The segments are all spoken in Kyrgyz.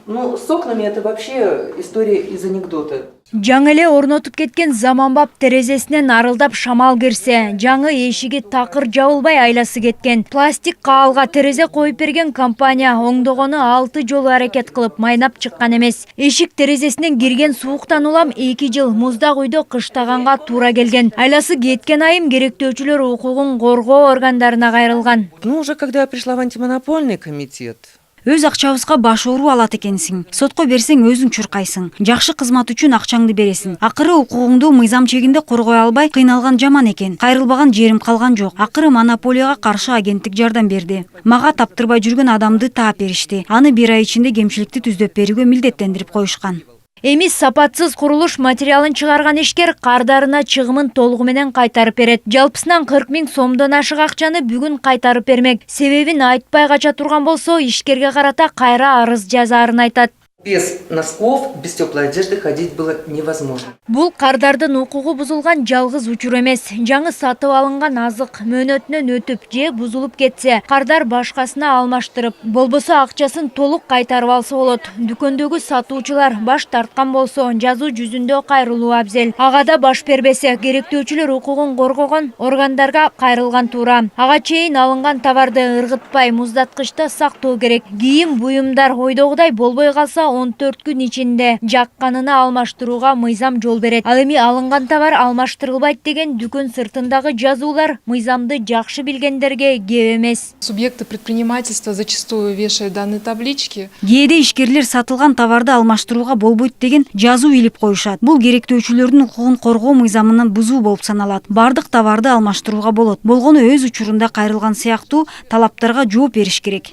Ну, с окнами это вообще история из анекдота. Жаңы эле орнотуп кеткен заманбап терезесинен арылдап шамал кирсе, жаңы эшиги такыр жабылбай айласы кеткен. Пластик каалга терезе коюп берген компания оңдогону 6 жолу аракет кылып майнап чыккан эмес. Эшик терезесинен кирген сууктан улам 2 жыл муздак үйдө кыштаганга туура келген. Айласы кеткен айым керектөөчүлөр укугун коргоо органдарына кайрылган. Ну, уже когда я пришла в антимонопольный комитет, Өз акчабызга баш оору алат экенсиң. Сотко берсең өзүң чуркайсың. Жакшы кызмат үчүн акчаңды бересиң. Акыры укугуңду мыйзам чегинде коргой албай кыйналган жаман экен. Кайрылбаган жерим калган жок. Акыры монополияга каршы агенттик жардам берди. Мага таптырбай жүргөн адамды таап беришти. Аны 1 ай ичинде кемчиликти түздөп берүүгө милдеттендирип коюшкан. Эми сапатсыз курулуш материалын чыгарган ишкер кардарына чыгымын толугу менен кайтарып берет. Жалпысынан 40 000 сомдон ашык акчаны бүгүн кайтарып бермек. Себебин айтпай кача турган болсо, ишкерге карата кайра арыз жазаарын айтат. без носков, без теплой одежды ходить было невозможно. Бул кардардын укугу бузулган жалгыз учур эмес. Жаңы сатып алынган азык мөөнөтүнөн өтүп же бузулуп кетсе, кардар башкасына алмаштырып, болбосо акчасын толук кайтарып алса болот. Дүкөндөгү сатуучулар баш тарткан болсо, жазуу жүзүндө кайрылуу абзел. Ага да баш бербесе, керектөөчүлөр укугун коргогон органдарга кайрылган туура. Ага чейин алынган товарды ыргытпай муздаткычта сактоо керек. Кийим буюмдар ойдогудай болбой калса 14 күн ичинде жакканына алмаштырууга мыйзам жол берет. Ал эми алынган товар алмаштырылбайт деген дүкөн сыртындагы жазуулар мыйзамды жакшы билгендерге кеп эмес. Субъекты предпринимательства зачастую вешают данные таблички. Кээде ишкерлер сатылган товарды алмаштырууга болбойт деген жазуу илип коюшат. Бул керектөөчүлөрдүн укугун коргоо мыйзамынан бузуу болуп саналат. Бардык товарды алмаштырууга болот. Болгону өз учурунда кайрылган сыяктуу талаптарга жооп бериш керек.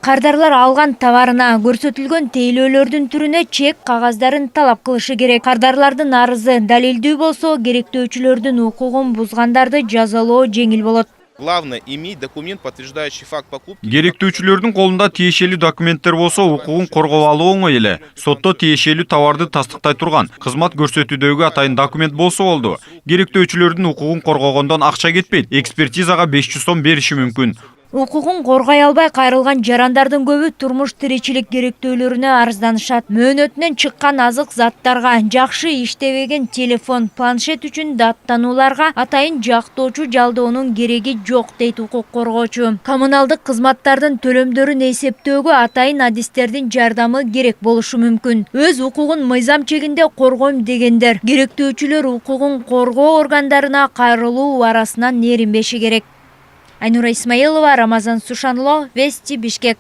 Кардарлар алган товарына көрсөтүлгөн тейлөөлөрдүн түрүнө чек кагаздарын талап кылышы керек. Кардарлардын арызы далилдүү болсо, керектөөчүлөрдүн укугун бузгандарды жазалоо жеңил болот. Главное иметь документ, подтверждающий факт покупки. Керектөөчүлөрдүн колунда тиешелүү документтер болсо, укугун коргоп алуу оңой эле. Сотто тиешелүү товарды тастыктай турган кызмат көрсөтүүдөгү атайын документ болсо болду. Керектөөчүлөрдүн укугун коргогондон акча кетпейт. Экспертизага 500 сом бериши мүмкүн. Укугун коргой албай кайрылган жарандардын көбү турмуш тиричилик керектөөлөрүнө арызданышат. Мөөнөтүнөн чыккан азык заттарга, жакшы иштебеген телефон, планшет үчүн даттанууларга атайын жактоочу жалдоонун кереги жок дейт укук коргоочу. Коммуналдык кызматтардын төлөмдөрүн эсептөөгө атайын адистердин жардамы керек болушу мүмкүн. Өз укугун мыйзам чегинде коргойм дегендер керектөөчүлөр укугун коргоо органдарына кайрылуу арасынан эринбеши керек. Айнура Исмаилова, Рамазан Сушанло, Вести, Бишкек.